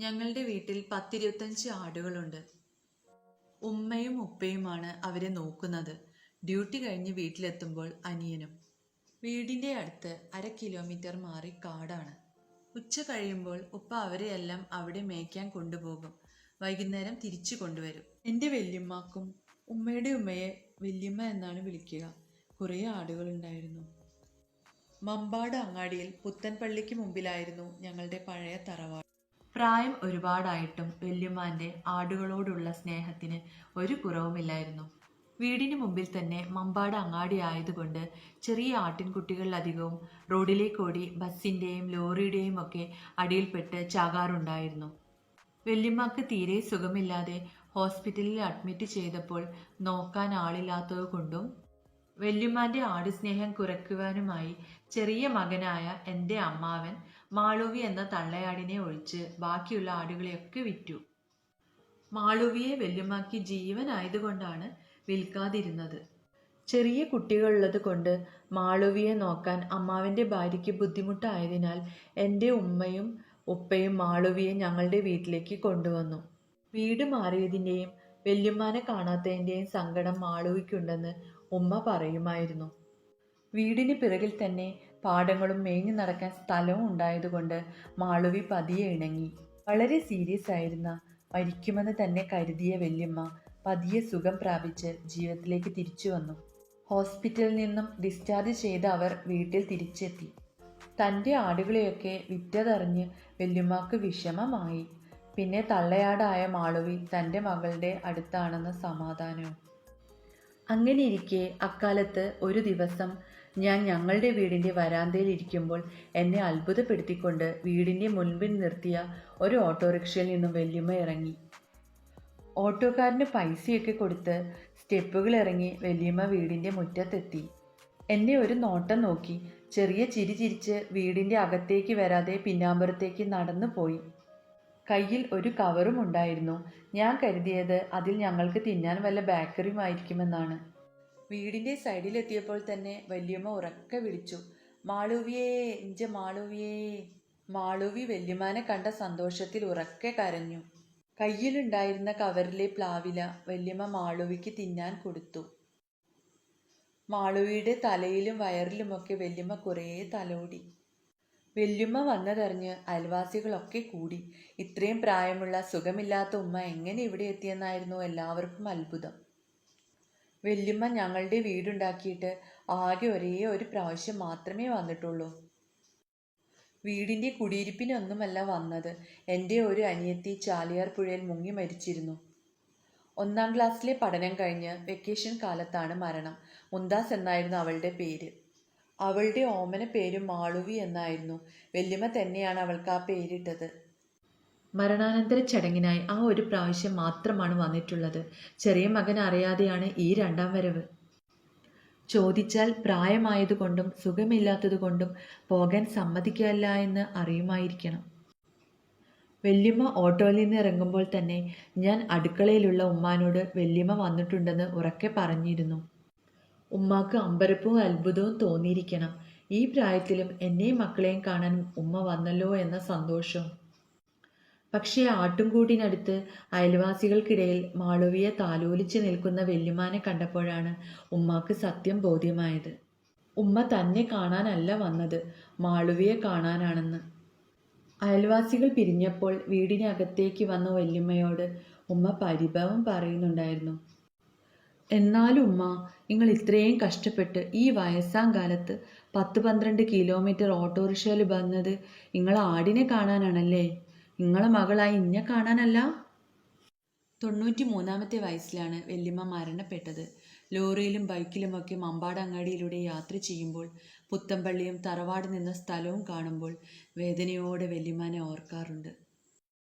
ഞങ്ങളുടെ വീട്ടിൽ 10-25 ആടുകളുണ്ട്. ഉമ്മയും ഉപ്പയുമാണ് അവരെ നോക്കുന്നത്. ഡ്യൂട്ടി കഴിഞ്ഞ് വീട്ടിലെത്തുമ്പോൾ അനിയനും. വീടിൻ്റെ അടുത്ത് 1/2 കിലോമീറ്റർ മാറി കാടാണ്. ഉച്ച കഴിയുമ്പോൾ ഉപ്പ അവരെയെല്ലാം അവിടെ മേയ്ക്കാൻ കൊണ്ടുപോകും. വൈകുന്നേരം തിരിച്ചു കൊണ്ടുവരും. എൻ്റെ വല്യമ്മക്കും ഉമ്മയുടെ ഉമ്മയെ വല്യമ്മ എന്നാണ് വിളിക്കുക. കുറേ ആടുകളുണ്ടായിരുന്നു. മമ്പാട് അങ്ങാടിയിൽ പുത്തൻപള്ളിക്ക് മുമ്പിലായിരുന്നു ഞങ്ങളുടെ പഴയ തറവാട്. പ്രായം ഒരുപാടായിട്ടും വല്യമ്മാൻ്റെ ആടുകളോടുള്ള സ്നേഹത്തിന് ഒരു കുറവുമില്ലായിരുന്നു. വീടിന് മുമ്പിൽ തന്നെ മമ്പാട് അങ്ങാടി ആയതുകൊണ്ട് ചെറിയ ആട്ടിൻകുട്ടികളിലധികവും റോഡിലേക്കോടി ബസ്സിൻ്റെയും ലോറിയുടെയും ഒക്കെ അടിയിൽപ്പെട്ട് ചാകാറുണ്ടായിരുന്നു. വല്യമ്മക്ക് തീരെ സുഖമില്ലാതെ ഹോസ്പിറ്റലിൽ അഡ്മിറ്റ് ചെയ്തപ്പോൾ നോക്കാൻ ആളില്ലാത്തതുകൊണ്ടും വല്യമ്മാൻ്റെ ആടുസ്നേഹം കുറയ്ക്കുവാനുമായി ചെറിയ മകനായ എൻ്റെ അമ്മാവൻ മാളൂവി എന്ന തള്ളയാടിനെ ഒഴിച്ച് ബാക്കിയുള്ള ആടുകളെയൊക്കെ വിറ്റു. മാളൂവിയെ വല്യമ്മയ്ക്ക് ജീവനായതുകൊണ്ടാണ് വിൽക്കാതിരുന്നത്. ചെറിയ കുട്ടികളുള്ളത് കൊണ്ട് മാളൂവിയെ നോക്കാൻ അമ്മാവൻ്റെ ഭാര്യയ്ക്ക് ബുദ്ധിമുട്ടായതിനാൽ എൻ്റെ ഉമ്മയും ഉപ്പയും മാളൂവിയെ ഞങ്ങളുടെ വീട്ടിലേക്ക് കൊണ്ടുവന്നു. വീട് മാറിയതിൻ്റെയും വല്യമ്മാനെ കാണാത്തതിൻ്റെയും സങ്കടം മാളൂവിക്കുണ്ടെന്ന് ഉമ്മ പറയുമായിരുന്നു. വീടിന് പിറകിൽ തന്നെ പാടങ്ങളും മേഞ്ഞു നടക്കാൻ സ്ഥലവും ഉണ്ടായതുകൊണ്ട് മാളൂവി പതിയെ ഇണങ്ങി. വളരെ സീരിയസ് ആയിരുന്ന മരിക്കുമെന്ന് തന്നെ കരുതിയ വല്യമ്മ പതിയെ സുഖം പ്രാപിച്ച് ജീവിതത്തിലേക്ക് തിരിച്ചു വന്നു. ഹോസ്പിറ്റലിൽ നിന്നും ഡിസ്ചാർജ് ചെയ്ത അവർ വീട്ടിൽ തിരിച്ചെത്തി. തൻ്റെ ആടുകളെയൊക്കെ വിറ്റതറിഞ്ഞ് വല്യമ്മക്ക് വിഷമമായി. പിന്നെ തള്ളയാടായ മാളൂവി തൻ്റെ മകളുടെ അടുത്താണെന്ന സമാധാനവും. അങ്ങനെയിരിക്കെ അക്കാലത്ത് ഒരു ദിവസം ഞാൻ ഞങ്ങളുടെ വീടിൻ്റെ വരാന്തയിൽ ഇരിക്കുമ്പോൾ എന്നെ അത്ഭുതപ്പെടുത്തിക്കൊണ്ട് വീടിൻ്റെ മുൻപിൽ നിർത്തിയ ഒരു ഓട്ടോറിക്ഷയിൽ നിന്നും വല്യമ്മ ഇറങ്ങി. ഓട്ടോക്കാരന് പൈസയൊക്കെ കൊടുത്ത് സ്റ്റെപ്പുകൾ ഇറങ്ങി വല്യമ്മ വീടിൻ്റെ മുറ്റത്തെത്തി. എന്നെ ഒരു നോട്ടം നോക്കി ചെറിയ ചിരി ചിരിച്ച് വീടിൻ്റെ അകത്തേക്ക് വരാതെ പിന്നാമ്പുറത്തേക്ക് നടന്നു പോയി. കയ്യിൽ ഒരു കവറും ഉണ്ടായിരുന്നു. ഞാൻ കരുതിയത് അതിൽ ഞങ്ങൾക്ക് തിന്നാൻ വല്ല ബേക്കറിയുമായിരിക്കുമെന്നാണ്. വീടിൻ്റെ സൈഡിലെത്തിയപ്പോൾ തന്നെ വല്യമ്മ ഉറക്കെ വിളിച്ചു, മാളൂവിയേ, ഇഞ്ച മാളൂവിയേ. മാളൂവി വല്യമ്മാനെ കണ്ട സന്തോഷത്തിൽ ഉറക്കെ കരഞ്ഞു. കയ്യിലുണ്ടായിരുന്ന കവറിലെ പ്ലാവില വല്യമ്മ മാളൂവിക്ക് തിന്നാൻ കൊടുത്തു. മാളൂവിയുടെ തലയിലും വയറിലുമൊക്കെ വല്യമ്മ കുറേ തലോടി. വല്യമ്മ വന്നതറിഞ്ഞ് അയൽവാസികളൊക്കെ കൂടി. ഇത്രയും പ്രായമുള്ള സുഖമില്ലാത്ത ഉമ്മ എങ്ങനെ ഇവിടെ എത്തിയെന്നായിരുന്നു എല്ലാവർക്കും അത്ഭുതം. വല്യമ്മ ഞങ്ങളുടെ വീടുണ്ടാക്കിയിട്ട് ആകെ ഒരേ ഒരു പ്രാവശ്യം മാത്രമേ വന്നിട്ടുള്ളൂ. വീടിൻ്റെ കുടിയിരിപ്പിനൊന്നുമല്ല വന്നത്. എൻ്റെ ഒരു അനിയത്തി ചാലിയാർ പുഴയിൽ മുങ്ങി മരിച്ചിരുന്നു. 1ാം ക്ലാസ്സിലെ പഠനം കഴിഞ്ഞ് വെക്കേഷൻ കാലത്താണ് മരണം. മുന്താസ് എന്നായിരുന്നു അവളുടെ പേര്. അവളുടെ ഓമന പേരും മാളൂവി എന്നായിരുന്നു. വല്യമ്മ തന്നെയാണ് അവൾക്ക് ആ പേരിട്ടത്. മരണാനന്തര ചടങ്ങിനായി ആ ഒരു പ്രാവശ്യം മാത്രമാണ് വന്നിട്ടുള്ളത്. ചെറിയ മകൻ അറിയാതെയാണ് ഈ 2ാം വരവ്. ചോദിച്ചാൽ പ്രായമായതുകൊണ്ടും സുഖമില്ലാത്തതുകൊണ്ടും പോകാൻ സമ്മതിക്കില്ല എന്ന് അറിയുമായിരിക്കണം. വല്യമ്മ ഓട്ടോയിൽ നിന്ന് ഇറങ്ങുമ്പോൾ തന്നെ ഞാൻ അടുക്കളയിലുള്ള ഉമ്മാനോട് വല്യമ്മ വന്നിട്ടുണ്ടെന്ന് ഉറക്കെ പറഞ്ഞിരുന്നു. ഉമ്മാക്ക് അമ്പരപ്പവും അത്ഭുതവും തോന്നിയിരിക്കണം. ഈ പ്രായത്തിലും എന്നെയും മക്കളെയും കാണാൻ ഉമ്മ വന്നല്ലോ എന്ന സന്തോഷം. പക്ഷേ ആട്ടുംകൂടിനടുത്ത് അയൽവാസികൾക്കിടയിൽ മാളൂവിയെ താലോലിച്ച് നിൽക്കുന്ന വല്യമ്മാനെ കണ്ടപ്പോഴാണ് ഉമ്മാക്ക് സത്യം ബോധ്യമായത്. ഉമ്മ തന്നെ കാണാനല്ല വന്നത്, മാളൂവിയെ കാണാനാണെന്ന്. അയൽവാസികൾ പിരിഞ്ഞപ്പോൾ വീടിനകത്തേക്ക് വന്ന വല്യമ്മയോട് ഉമ്മ പരിഭവം പറയുന്നുണ്ടായിരുന്നു. എന്നാലും ഉമ്മ, നിങ്ങൾ ഇത്രയും കഷ്ടപ്പെട്ട് ഈ വയസ്സാം കാലത്ത് 10-12 കിലോമീറ്റർ ഓട്ടോറിക്ഷയിൽ വന്നത് നിങ്ങളെ ആടിനെ കാണാനാണല്ലേ, നിങ്ങളെ മകളായി ഇന്നെ കാണാനല്ല. 93ാമത്തെ വയസ്സിലാണ് വല്യമ്മ മരണപ്പെട്ടത്. ലോറിയിലും ബൈക്കിലുമൊക്കെ മമ്പാട് അങ്ങാടിയിലൂടെ യാത്ര ചെയ്യുമ്പോൾ പുത്തൻപള്ളിയും തറവാട് നിന്ന സ്ഥലവും കാണുമ്പോൾ വേദനയോടെ വല്യമ്മാനെ ഓർക്കാറുണ്ട്.